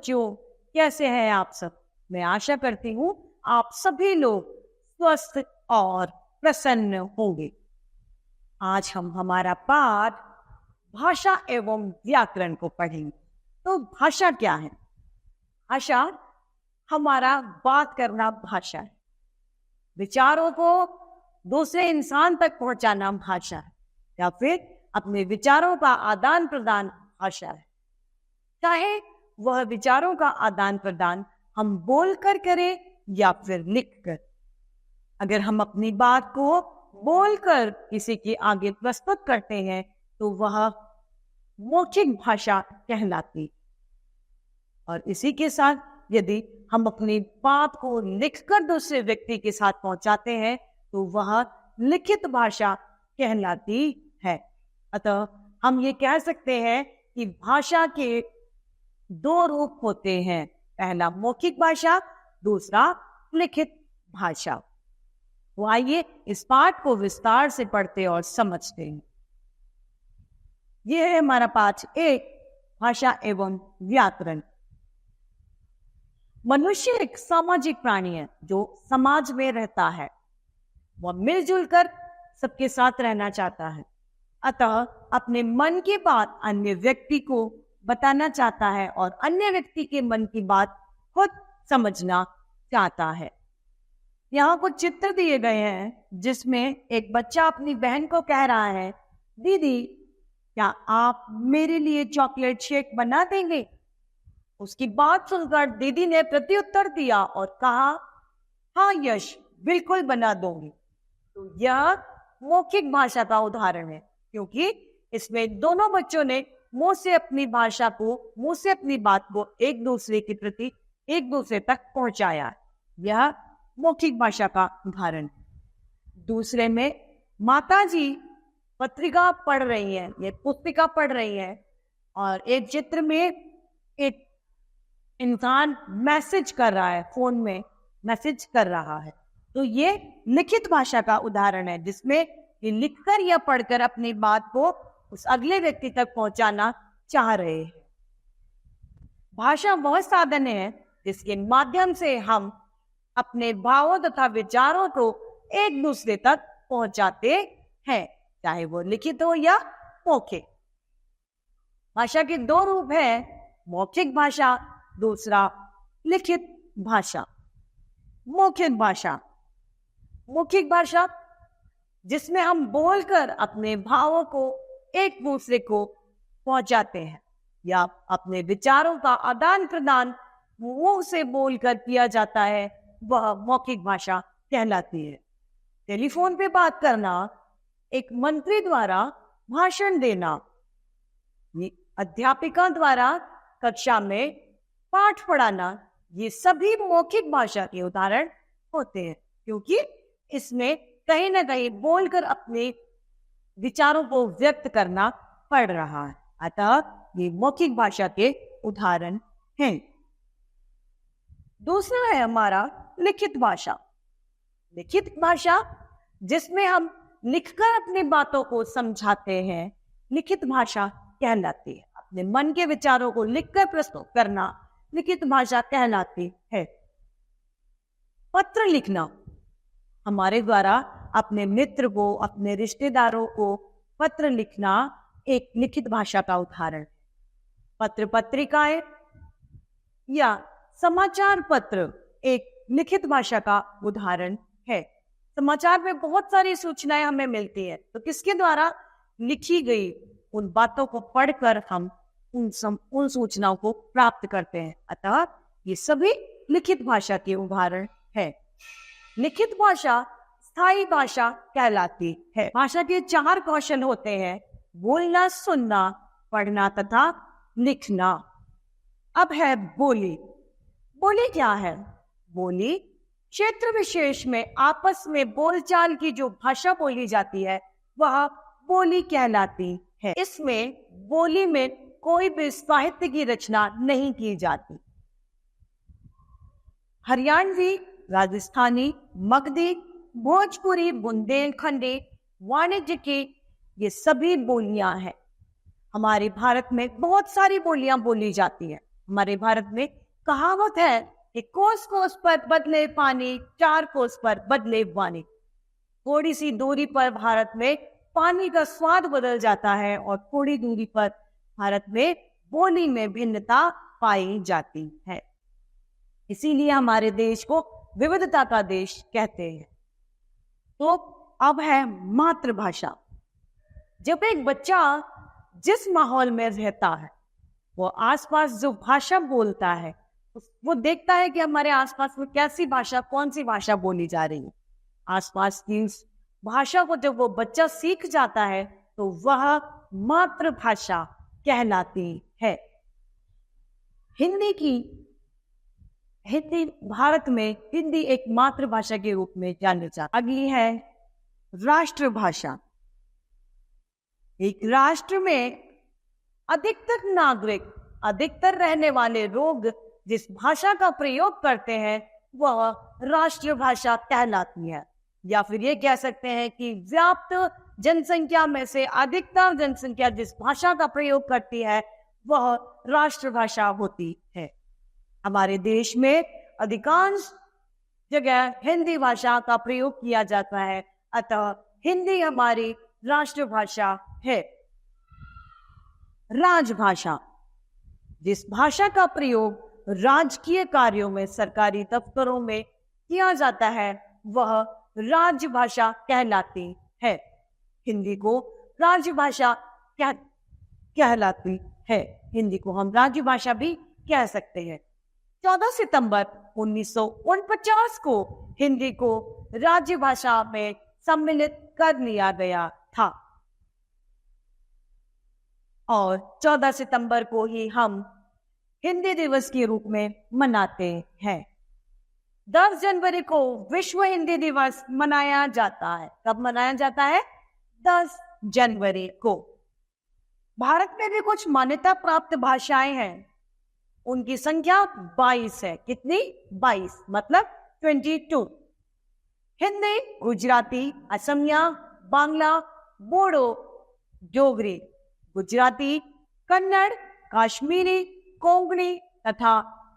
बच्चों, कैसे हैं आप सब? मैं आशा करती हूँ आप सभी लोग स्वस्थ और प्रसन्न होंगे। आज हम हमारा पाठ भाषा एवं व्याकरण को पढ़ेंगे। तो भाषा क्या है? भाषा हमारा बात करना भाषा है। विचारों को दूसरे इंसान तक पहुंचाना भाषा है, या फिर अपने विचारों का आदान प्रदान भाषा है। चाहे वह विचारों का आदान प्रदान हम बोलकर करें या फिर लिखकर। अगर हम अपनी बात को बोलकर किसी के आगे प्रस्तुत करते हैं तो वह मौखिक भाषा कहलाती। और इसी के साथ यदि हम अपनी बात को लिखकर दूसरे व्यक्ति के साथ पहुंचाते हैं तो वह लिखित भाषा कहलाती है। अतः हम ये कह सकते हैं कि भाषा के दो रूप होते हैं, पहला मौखिक भाषा, दूसरा लिखित भाषा। तो आइए इस पाठ को विस्तार से पढ़ते और समझते हैं। यह है हमारा पाठ 1, भाषा एवं व्याकरण। मनुष्य एक सामाजिक प्राणी है जो समाज में रहता है। वह मिलजुल कर सबके साथ रहना चाहता है, अतः अपने मन की बात अन्य व्यक्ति को बताना चाहता है और अन्य व्यक्ति के मन की बात खुद समझना चाहता है। यहाँ कुछ चित्र दिए गए हैं जिसमें एक बच्चा अपनी बहन को कह रहा है, दीदी क्या आप मेरे लिए चॉकलेट शेक बना देंगे? उसकी बात सुनकर दीदी ने प्रत्युत्तर दिया और कहा, हाँ यश, बिल्कुल बना दूंगी। तो यह मौखिक भाषा का उदाहरण है, क्योंकि इसमें दोनों बच्चों ने मुंह से अपनी बात को एक दूसरे के प्रति एक दूसरे तक पहुंचाया। यह मौखिक भाषा का उदाहरण। दूसरे में माताजी पत्रिका पढ़ रही हैं, ये पुस्तिका पढ़ रही हैं, और एक चित्र में एक इंसान मैसेज कर रहा है, फोन में मैसेज कर रहा है। तो ये लिखित भाषा का उदाहरण है जिसमें ये लिखकर या पढ़कर अपनी बात को उस अगले व्यक्ति तक पहुंचाना चाह रहे हैं। भाषा वह साधन है जिसके माध्यम से हम अपने भावों तथा विचारों को एक दूसरे तक पहुंचाते हैं, चाहे वो लिखित हो या मौखिक। भाषा के दो रूप हैं, मौखिक भाषा, दूसरा लिखित भाषा। मौखिक भाषा, मौखिक भाषा जिसमें हम बोलकर अपने भावों को एक दूसरे को पहुंचाते हैं या अपने विचारों का आदान प्रदान मुंह से बोलकर किया जाता है, वह मौखिक भाषा कहलाती है। टेलीफोन पे बात करना, एक मंत्री द्वारा भाषण देना, अध्यापिका द्वारा कक्षा में पाठ पढ़ाना, ये सभी मौखिक भाषा के उदाहरण होते हैं, क्योंकि इसमें कहीं ना कहीं बोलकर अपने विचारों को व्यक्त करना पड़ रहा है। अतः ये मौखिक भाषा के उदाहरण हैं। दूसरा है हमारा लिखित भाषा। लिखित भाषा जिसमें हम लिखकर अपनी बातों को समझाते हैं, लिखित भाषा कहलाती है। अपने मन के विचारों को लिखकर प्रस्तुत करना लिखित भाषा कहलाती है। पत्र लिखना, हमारे द्वारा अपने मित्र को, अपने रिश्तेदारों को पत्र लिखना एक लिखित भाषा का उदाहरण। पत्र पत्रिकाएं या समाचार पत्र एक लिखित भाषा का उदाहरण है। समाचार में बहुत सारी सूचनाएं हमें मिलती है, तो किसके द्वारा लिखी गई उन बातों को पढ़कर हम उन सूचनाओं को प्राप्त करते हैं। अतः ये सभी लिखित भाषा के उदाहरण है। लिखित भाषा स्थायी भाषा कहलाती है। भाषा के 4 कौशल होते हैं, बोलना, सुनना, पढ़ना तथा लिखना। अब है बोली। बोली क्या है? बोली क्षेत्र विशेष में आपस में बोलचाल की जो भाषा बोली जाती है वह बोली कहलाती है। इसमें बोली में कोई भी साहित्य की रचना नहीं की जाती। हरियाणवी, राजस्थानी, मगधी, भोजपुरी, बुंदेलखंडी, वाणिज्य की, ये सभी बोलियां हैं। हमारे भारत में बहुत सारी बोलियां बोली जाती है। हमारे भारत में कहावत है कि कोस कोस पर बदले पानी, 4 कोस पर बदले वाणी। थोड़ी सी दूरी पर भारत में पानी का स्वाद बदल जाता है और थोड़ी दूरी पर भारत में बोली में भिन्नता पाई जाती है। इसीलिए हमारे देश को विविधता का देश कहते हैं। तो अब है मातृभाषा। जब एक बच्चा जिस माहौल में रहता है, वो आसपास जो भाषा बोलता है, वो देखता है कि हमारे आसपास में कैसी भाषा, कौन सी भाषा बोली जा रही है। आसपास की भाषा को जब वो बच्चा सीख जाता है तो वह मातृभाषा कहलाती है। हिंदी भारत में हिंदी एक मातृभाषा के रूप में जानी जाती है। अगली है राष्ट्रभाषा। एक राष्ट्र में अधिकतर नागरिक, अधिकतर रहने वाले लोग जिस भाषा का प्रयोग करते हैं वह राष्ट्रभाषा कहलाती है। या फिर ये कह सकते हैं कि व्याप्त जनसंख्या में से अधिकतर जनसंख्या जिस भाषा का प्रयोग करती है वह राष्ट्रभाषा होती है। हमारे देश में अधिकांश जगह हिंदी भाषा का प्रयोग किया जाता है, अतः हिंदी हमारी राष्ट्रभाषा है। राजभाषा, जिस भाषा का प्रयोग राजकीय कार्यों में, सरकारी दफ्तरों में किया जाता है वह राजभाषा कहलाती है। हिंदी को राजभाषा कहलाती है। हिंदी को हम राजभाषा भी कह सकते हैं। 14 सितंबर 1949 को हिंदी को राजभाषा में सम्मिलित कर लिया गया था और 14 सितंबर को ही हम हिंदी दिवस के रूप में मनाते हैं। 10 जनवरी को विश्व हिंदी दिवस मनाया जाता है। कब मनाया जाता है? 10 जनवरी को। भारत में भी कुछ मान्यता प्राप्त भाषाएं हैं। उनकी संख्या 22 है। कितनी? 22 मतलब 22। हिंदी, गुजराती, असमिया, बांग्ला, बोडो, डोगरी, गुजराती, कन्नड़, काश्मीरी, कोंकणी तथा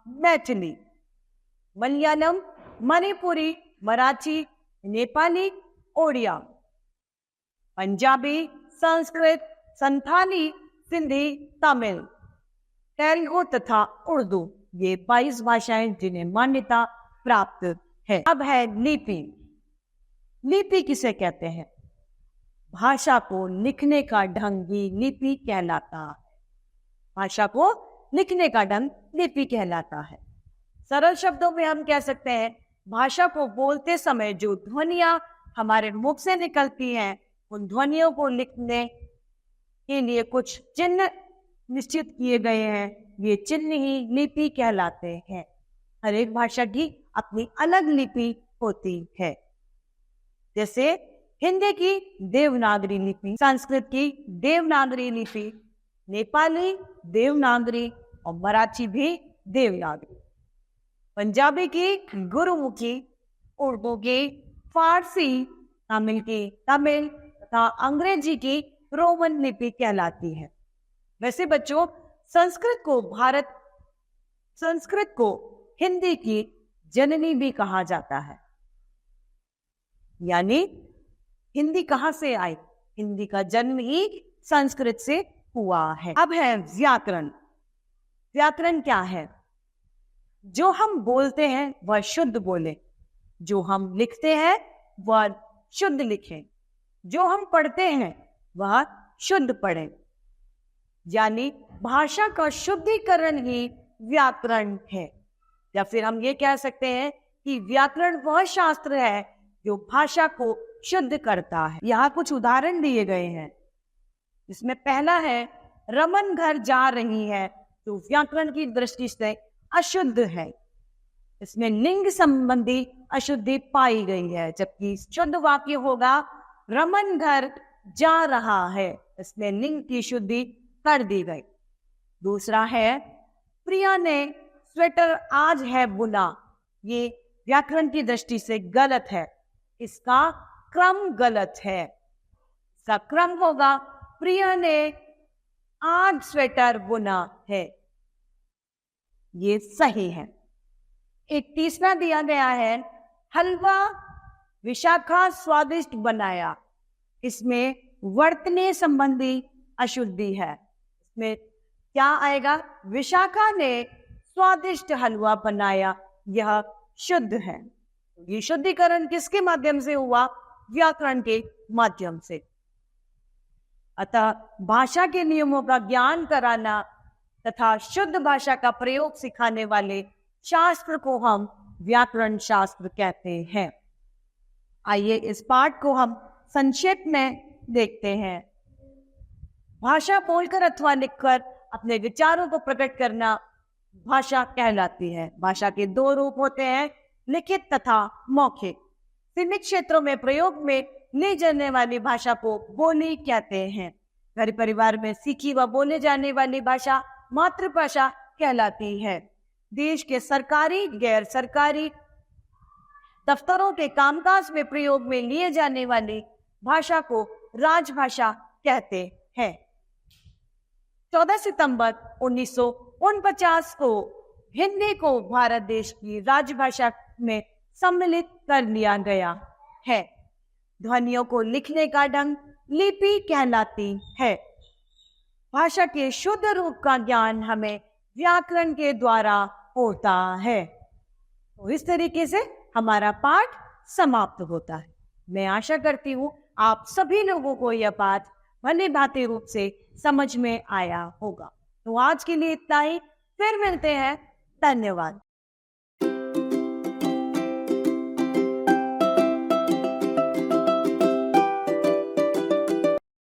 मैथिली, मलयालम, मणिपुरी, मराठी, नेपाली, ओडिया, पंजाबी, संस्कृत, संथाली, सिंधी, तमिल, तेलुगु तथा उर्दू, ये 22 भाषाएं जिन्हें मान्यता प्राप्त है। अब है लिपि। लिपि किसे कहते हैं? भाषा को लिखने का ढंग ही लिपि कहलाता है। भाषा को लिखने का ढंग लिपि कहलाता है। सरल शब्दों में हम कह सकते हैं भाषा को बोलते समय जो ध्वनियां हमारे मुख से निकलती हैं, उन ध्वनियों को लिखने के लिए कुछ चिन्ह निश्चित किए गए हैं। ये चिन्ह ही लिपि कहलाते हैं। हर एक भाषा की अपनी अलग लिपि होती है। जैसे हिंदी की देवनागरी लिपि, संस्कृत की देवनागरी लिपि, नेपाली देवनागरी और मराठी भी देवनागरी, पंजाबी की गुरुमुखी, उर्दू की फारसी, तमिल की तमिल तथा अंग्रेजी की रोमन लिपि कहलाती है। वैसे बच्चों, संस्कृत को हिंदी की जननी भी कहा जाता है। यानी हिंदी कहाँ से आई? हिंदी का जन्म ही संस्कृत से हुआ है। अब है व्याकरण। व्याकरण क्या है? जो हम बोलते हैं वह शुद्ध बोले, जो हम लिखते हैं वह शुद्ध लिखें, जो हम पढ़ते हैं वह शुद्ध पढ़ें। यानी भाषा का शुद्धिकरण ही व्याकरण है। या फिर हम ये कह सकते हैं कि व्याकरण वह शास्त्र है जो भाषा को शुद्ध करता है। यहाँ कुछ उदाहरण दिए गए हैं, जिसमें पहला है रमन घर जा रही है, तो व्याकरण की दृष्टि से अशुद्ध है। इसमें लिंग संबंधी अशुद्धि पाई गई है, जबकि शुद्ध वाक्य होगा रमन घर जा रहा है, इसमें लिंग की शुद्धि कर दी गई। दूसरा है प्रिया ने स्वेटर आज है बुना, ये व्याकरण की दृष्टि से गलत है, इसका क्रम गलत है। इसका क्रम होगा प्रिया ने आज स्वेटर बुना है। ये सही है। एक तीसरा दिया गया है, हलवा विशाखा स्वादिष्ट बनाया। इसमें वर्तने संबंधी अशुद्धि है। इसमें क्या आएगा? विशाखा ने स्वादिष्ट हलवा बनाया, यह शुद्ध है। ये शुद्धिकरण किसके माध्यम से हुआ? व्याकरण के माध्यम से। अतः भाषा के नियमों का ज्ञान कराना तथा शुद्ध भाषा का प्रयोग सिखाने वाले शास्त्र को हम व्याकरण शास्त्र कहते हैं। आइए इस पाठ को हम संक्षेप में देखते हैं। भाषा बोलकर अथवा लिखकर अपने विचारों को प्रकट करना भाषा कहलाती है। भाषा के दो रूप होते हैं, लिखित तथा मौखिक। सीमित क्षेत्रों में प्रयोग में ली जाने वाली भाषा को बोली कहते हैं। घर परिवार में सीखी व बोले जाने वाली भाषा मातृभाषा कहलाती है। देश के सरकारी, गैर सरकारी दफ्तरों के कामकाज में प्रयोग में लिए जाने वाली भाषा को राजभाषा कहते हैं। 14 सितंबर 1949 को हिंदी को भारत देश की राजभाषा में सम्मिलित कर लिया गया है। ध्वनियों को लिखने का ढंग लिपि कहलाती है। भाषा के शुद्ध रूप का ज्ञान हमें व्याकरण के द्वारा होता है। तो इस तरीके से हमारा पाठ समाप्त होता है। मैं आशा करती हूँ आप सभी लोगों को यह पाठ भली भांति रूप से समझ में आया होगा। तो आज के लिए इतना ही, फिर मिलते हैं। धन्यवाद।